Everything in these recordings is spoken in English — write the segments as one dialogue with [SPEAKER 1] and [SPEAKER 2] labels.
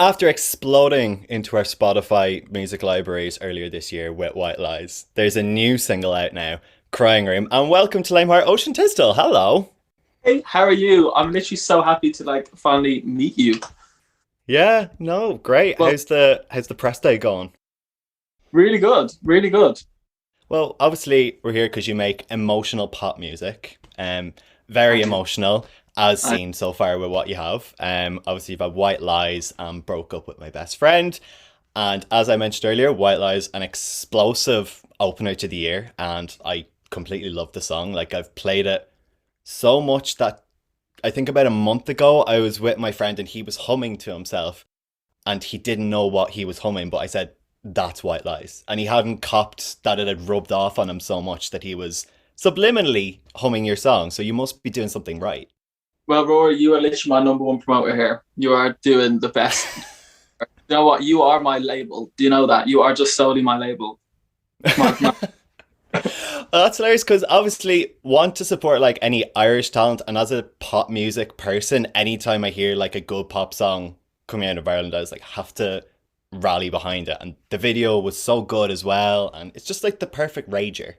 [SPEAKER 1] After exploding into our Spotify music libraries earlier this year with White Lies, there's a new single out now, Crying Room, and welcome to Lameheart Ocean Tisdall. Hello.
[SPEAKER 2] Hey, how are you? I'm literally so happy to finally meet you.
[SPEAKER 1] Yeah, no, great.
[SPEAKER 2] Well,
[SPEAKER 1] How's the press day going?
[SPEAKER 2] really good, really good.
[SPEAKER 1] Well, obviously we're here because you make emotional pop music. Very
[SPEAKER 2] I do.
[SPEAKER 1] emotional, as
[SPEAKER 2] I,
[SPEAKER 1] seen so far with what you have. Obviously you've had White Lies and Broke Up with My Best Friend. And as I mentioned earlier, White Lies, an explosive opener to the year, and I completely love the song. Like I've played it so much that I think about a month ago I was with my friend and he was humming to himself and he didn't know what he was humming, but I said, that's White Lies. And he hadn't copped that it had rubbed off on him so much that he was subliminally humming your song. So you must be doing something right.
[SPEAKER 2] well, Rory, you are literally my number one promoter here. You are doing the best. You know what? You are my label. Do you know that? You are just solely my label. My
[SPEAKER 1] Well, that's hilarious because obviously want to support like any Irish talent, and as a pop music person, anytime I hear like a good pop song coming out of Ireland, I was like have to rally behind it. And the video was so good as well, and it's just like the perfect rager.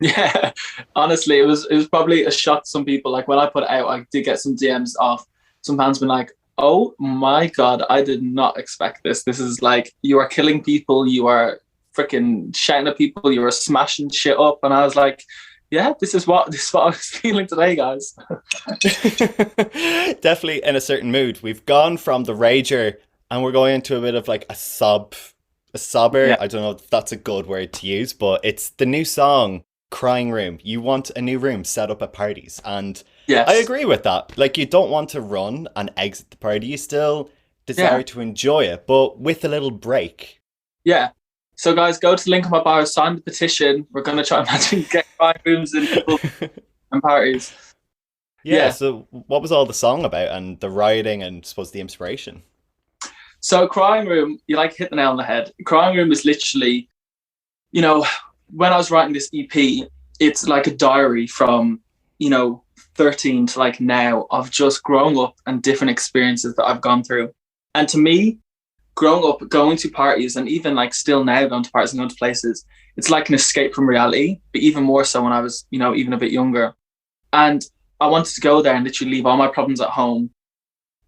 [SPEAKER 2] Yeah, honestly, it was probably a shock to some people. Like when I put it out, I did get some DMs off some fans been like, "Oh my God, I did not expect this. This is like you are killing people, you are freaking shouting at people, you are smashing shit up." And I was like, "Yeah, this is what I was feeling today, guys."
[SPEAKER 1] Definitely in a certain mood. We've gone from the rager and we're going into a bit of like a sobber.
[SPEAKER 2] Yeah.
[SPEAKER 1] I don't know if that's a good word to use, but it's the new song, Crying Room. You want a new room set up at parties. And I
[SPEAKER 2] Yes.
[SPEAKER 1] agree with that. Like, you don't want to run and exit the party. You still
[SPEAKER 2] Yeah.
[SPEAKER 1] desire to enjoy it, but with a little break.
[SPEAKER 2] Yeah. So guys, go to the link in my bio, sign the petition. We're gonna try and imagine get five rooms in people and parties.
[SPEAKER 1] Yeah,
[SPEAKER 2] Yeah.
[SPEAKER 1] so what was all the song about and the writing and suppose the inspiration?
[SPEAKER 2] So Crying Room, you like hit the nail on the head. Crying Room is literally, you know, when I was writing this EP, it's like a diary from, you know, 13 to like now of just growing up and different experiences that I've gone through. And to me, growing up, going to parties and even like still now going to parties and going to places, it's like an escape from reality, but even more so when I was, you know, even a bit younger. And I wanted to go there and literally leave all my problems at home.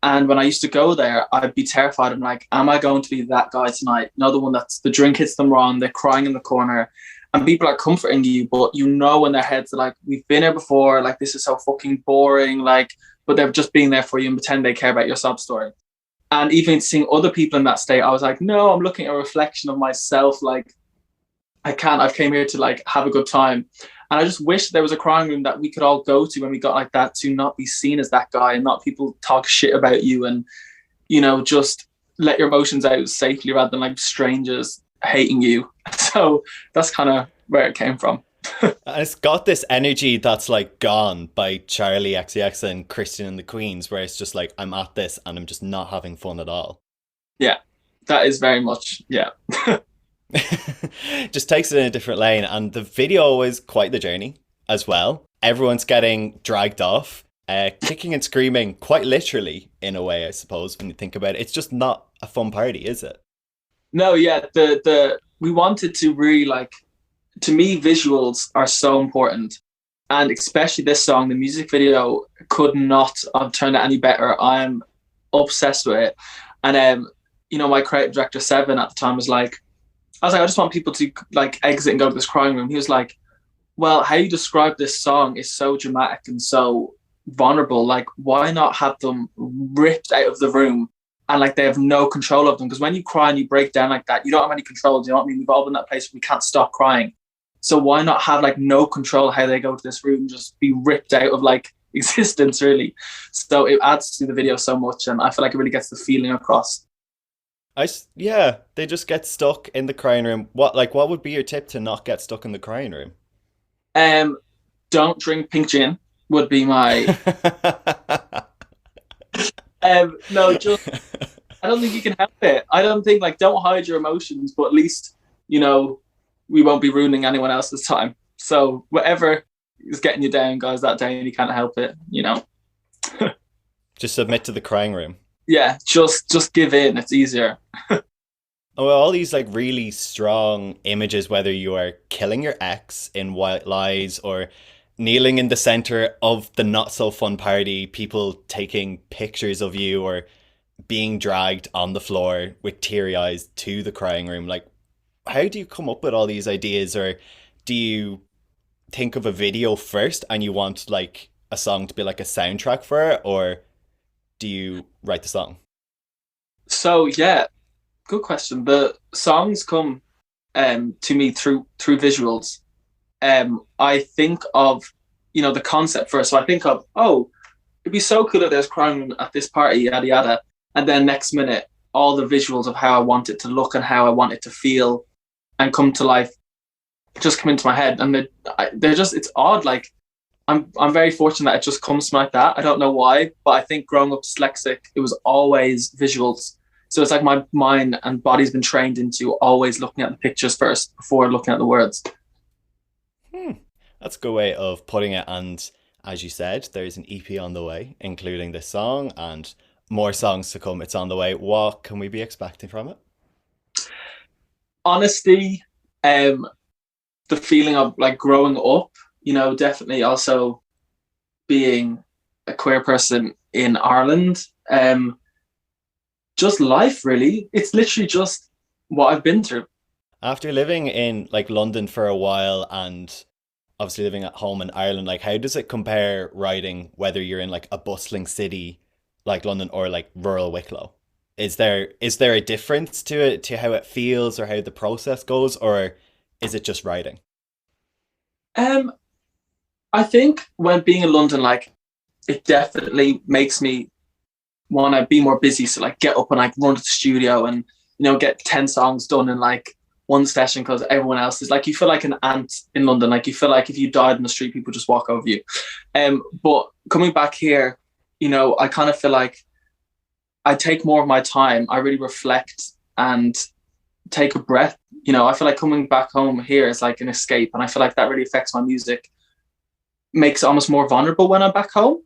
[SPEAKER 2] And when I used to go there, I'd be terrified. I'm like, am I going to be that guy tonight? Another one that's the drink hits them wrong, they're crying in the corner, and people are comforting you, but you know in their heads, they're like, we've been here before, like this is so fucking boring, like, but they're just being there for you and pretend they care about your sob story. And even seeing other people in that state, I was like, no, I'm looking at a reflection of myself. Like, I've came here to like have a good time. And I just wish there was a crying room that we could all go to when we got like that, to not be seen as that guy and not people talk shit about you and, you know, just let your emotions out safely rather than like strangers hating you. So that's kind of where it came from.
[SPEAKER 1] And it's got this energy that's like gone by Charlie XCX and Christian and the Queens, where it's just like, I'm at this and I'm just not having fun at all.
[SPEAKER 2] Yeah, that is very much, yeah.
[SPEAKER 1] Just takes it in a different lane. And the video is quite the journey as well. Everyone's getting dragged off, kicking and screaming, quite literally, in a way, I suppose, when you think about it. It's just not a fun party, is it?
[SPEAKER 2] No, yeah, the we wanted to really like, to me, visuals are so important. And especially this song, the music video could not have turned out any better. I'm obsessed with it. And you know, my creative director Sivan at the time was like, I was like, I just want people to like exit and go to this crying room. He was like, well, how you describe this song is so dramatic and so vulnerable. Like, why not have them ripped out of the room and like they have no control of them? Because when you cry and you break down like that, you don't have any control. Do you know what I mean? We've all been in that place where we can't stop crying. So why not have like no control how they go to this room, just be ripped out of like existence, really? So it adds to the video so much, and I feel like it really gets the feeling across.
[SPEAKER 1] Yeah, they just get stuck in the crying room. What would be your tip to not get stuck in the crying room?
[SPEAKER 2] Um, don't drink pink gin would be my. No, just I don't think you can help it. I don't think like don't hide your emotions, but at least you know we won't be ruining anyone else's time. So whatever is getting you down, guys, that day, and you can't help it. You know.
[SPEAKER 1] Just submit to the crying room.
[SPEAKER 2] Yeah, just give in. It's easier.
[SPEAKER 1] Oh, well, all these like really strong images, whether you are killing your ex in White Lies or kneeling in the center of the not so fun party, people taking pictures of you or being dragged on the floor with teary eyes to the crying room. Like, how do you come up with all these ideas, or do you think of a video first and you want like a song to be like a soundtrack for it, or do you write the song?
[SPEAKER 2] So yeah, good question. The songs come to me through visuals. I think of the concept first. So I think of, oh, it'd be so cool if there's crime at this party, yada yada. And then next minute, all the visuals of how I want it to look and how I want it to feel and come to life just come into my head. And they're just, it's odd. Like I'm very fortunate that it just comes to me like that. I don't know why, but I think growing up dyslexic, it was always visuals. So it's like my mind and body's been trained into always looking at the pictures first before looking at the words.
[SPEAKER 1] Hmm. That's a good way of putting it. And as you said, there's an EP on the way, including this song and more songs to come. It's on the way. What can we be expecting from it?
[SPEAKER 2] Honesty, the feeling of like growing up, definitely also being a queer person in Ireland. Just life, really. It's literally just what I've been through.
[SPEAKER 1] After living in like London for a while and obviously living at home in Ireland, like how does it compare writing whether you're in like a bustling city like London or like rural Wicklow? Is there a difference to it, to how it feels or how the process goes, or is it just writing?
[SPEAKER 2] Um, I think when being in London, like it definitely makes me want to be more busy. So like get up and like run to the studio and get 10 songs done in like one session because everyone else is like, you feel like an ant in London. Like you feel like if you died in the street, people just walk over you. But coming back here, I kind of feel like I take more of my time. I really reflect and take a breath. I feel like coming back home here is like an escape, and I feel like that really affects my music. Makes it almost more vulnerable when I'm back home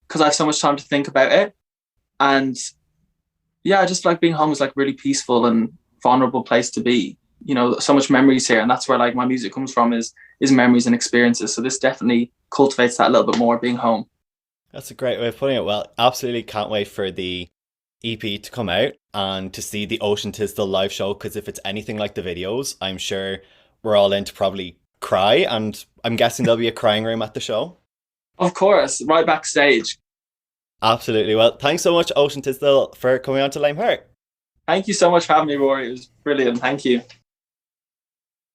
[SPEAKER 2] because I have so much time to think about it. And yeah, I just like being home is like really peaceful and vulnerable place to be. So much memories here, and that's where like my music comes from is memories and experiences. So this definitely cultivates that a little bit more being home.
[SPEAKER 1] That's a great way of putting it. Well, absolutely can't wait for the EP to come out and to see the Ocean Tisdall live show, because if it's anything like the videos, I'm sure we're all in to probably cry, and I'm guessing there'll be a crying room at the show.
[SPEAKER 2] Of course, right backstage.
[SPEAKER 1] Absolutely. Well, thanks so much, Ocean Tisdall, for coming on to Lame Heart.
[SPEAKER 2] Thank you so much for having me, Rory. It was brilliant. Thank you.